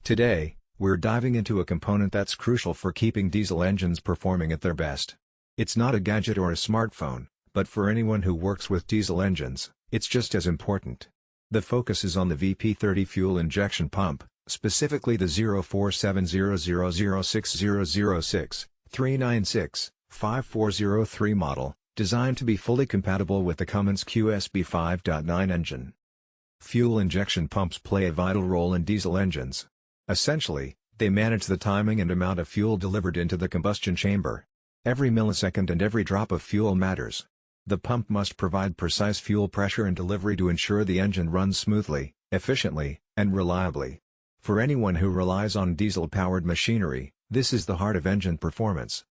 Today, we're diving into a component that's crucial for keeping diesel engines performing at their best. It's not a gadget or a smartphone, but for anyone who works with diesel engines, it's just as important. The focus is on the VP30 Fuel Injection Pump, specifically the 0470006006-396-5403 model, designed to be fully compatible with the Cummins QSB5.9 engine. Fuel injection pumps play a vital role in diesel engines. Essentially, they manage the timing and amount of fuel delivered into the combustion chamber. Every millisecond and every drop of fuel matters. The pump must provide precise fuel pressure and delivery to ensure the engine runs smoothly, efficiently, and reliably. For anyone who relies on diesel-powered machinery, this is the heart of engine performance.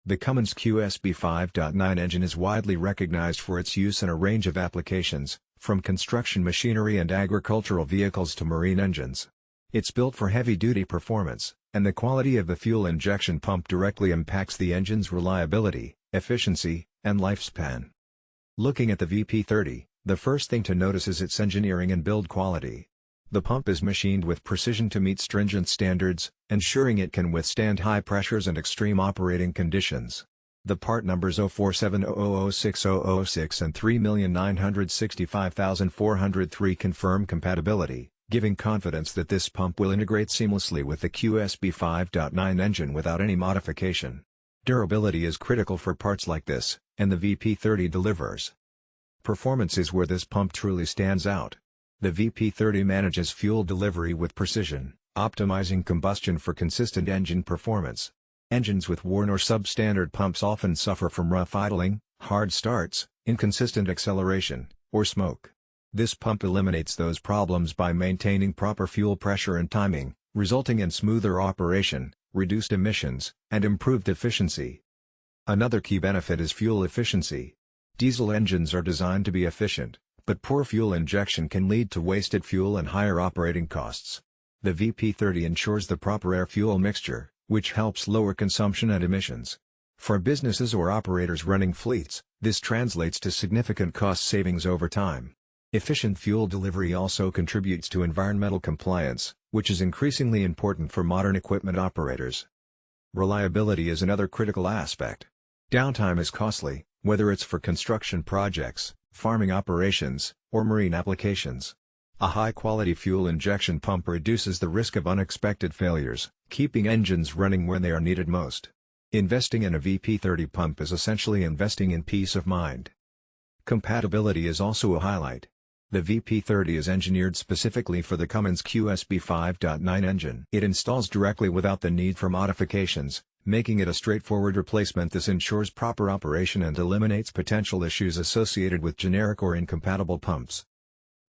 The Cummins QSB5.9 engine is widely recognized for its use in a range of applications, from construction machinery and agricultural vehicles to marine engines. It's built for heavy-duty performance, and the quality of the fuel injection pump directly impacts the engine's reliability, efficiency, and lifespan. Looking at the VP30, the first thing to notice is its engineering and build quality. The pump is machined with precision to meet stringent standards, ensuring it can withstand high pressures and extreme operating conditions. The part numbers 0470006006 and 3,965,403 confirm compatibility, giving confidence that this pump will integrate seamlessly with the QSB5.9 engine without any modification. Durability is critical for parts like this, and the VP30 delivers. Performance is where this pump truly stands out. The VP30 manages fuel delivery with precision, optimizing combustion for consistent engine performance. Engines with worn or substandard pumps often suffer from rough idling, hard starts, inconsistent acceleration, or smoke. This pump eliminates those problems by maintaining proper fuel pressure and timing, resulting in smoother operation, reduced emissions, and improved efficiency. Another key benefit is fuel efficiency. Diesel engines are designed to be efficient, but poor fuel injection can lead to wasted fuel and higher operating costs. The VP30 ensures the proper air-fuel mixture, which helps lower consumption and emissions. For businesses or operators running fleets, this translates to significant cost savings over time. Efficient fuel delivery also contributes to environmental compliance, which is increasingly important for modern equipment operators. Reliability is another critical aspect. Downtime is costly, whether it's for construction projects, farming operations, or marine applications. A high-quality fuel injection pump reduces the risk of unexpected failures, keeping engines running when they are needed most. Investing in a VP30 pump is essentially investing in peace of mind. Compatibility is also a highlight. The VP30 is engineered specifically for the Cummins QSB5.9 engine. It installs directly without the need for modifications, making it a straightforward replacement. This ensures proper operation and eliminates potential issues associated with generic or incompatible pumps.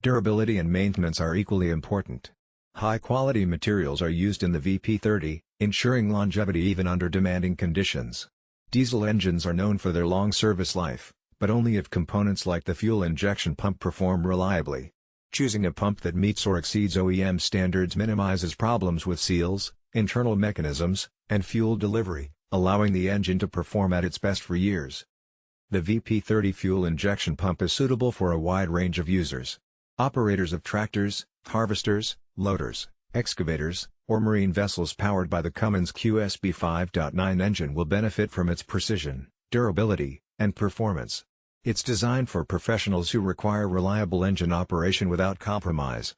Durability and maintenance are equally important. High-quality materials are used in the VP30, ensuring longevity even under demanding conditions. Diesel engines are known for their long service life, but only if components like the fuel injection pump perform reliably. Choosing a pump that meets or exceeds OEM standards minimizes problems with seals, internal mechanisms, and fuel delivery, allowing the engine to perform at its best for years. The VP30 fuel injection pump is suitable for a wide range of users. Operators of tractors, harvesters, loaders, excavators, or marine vessels powered by the Cummins QSB5.9 engine will benefit from its precision, durability, and performance. It's designed for professionals who require reliable engine operation without compromise.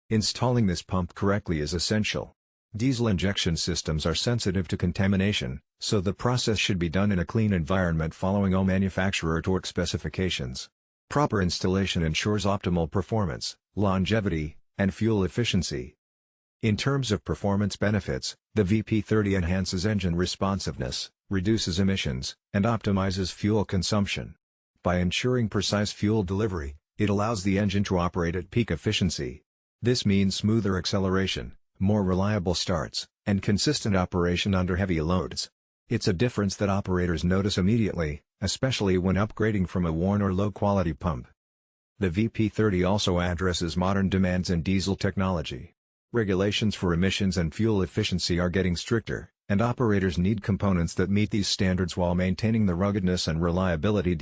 Installing this pump correctly is essential. Diesel injection systems are sensitive to contamination, so the process should be done in a clean environment following all manufacturer torque specifications. Proper installation ensures optimal performance, longevity, and fuel efficiency. In terms of performance benefits, the VP30 enhances engine responsiveness, reduces emissions, and optimizes fuel consumption. By ensuring precise fuel delivery, it allows the engine to operate at peak efficiency. This means smoother acceleration, more reliable starts, and consistent operation under heavy loads. It's a difference that operators notice immediately, especially when upgrading from a worn or low-quality pump. The VP30 also addresses modern demands in diesel technology. Regulations for emissions and fuel efficiency are getting stricter, and operators need components that meet these standards while maintaining the ruggedness and reliability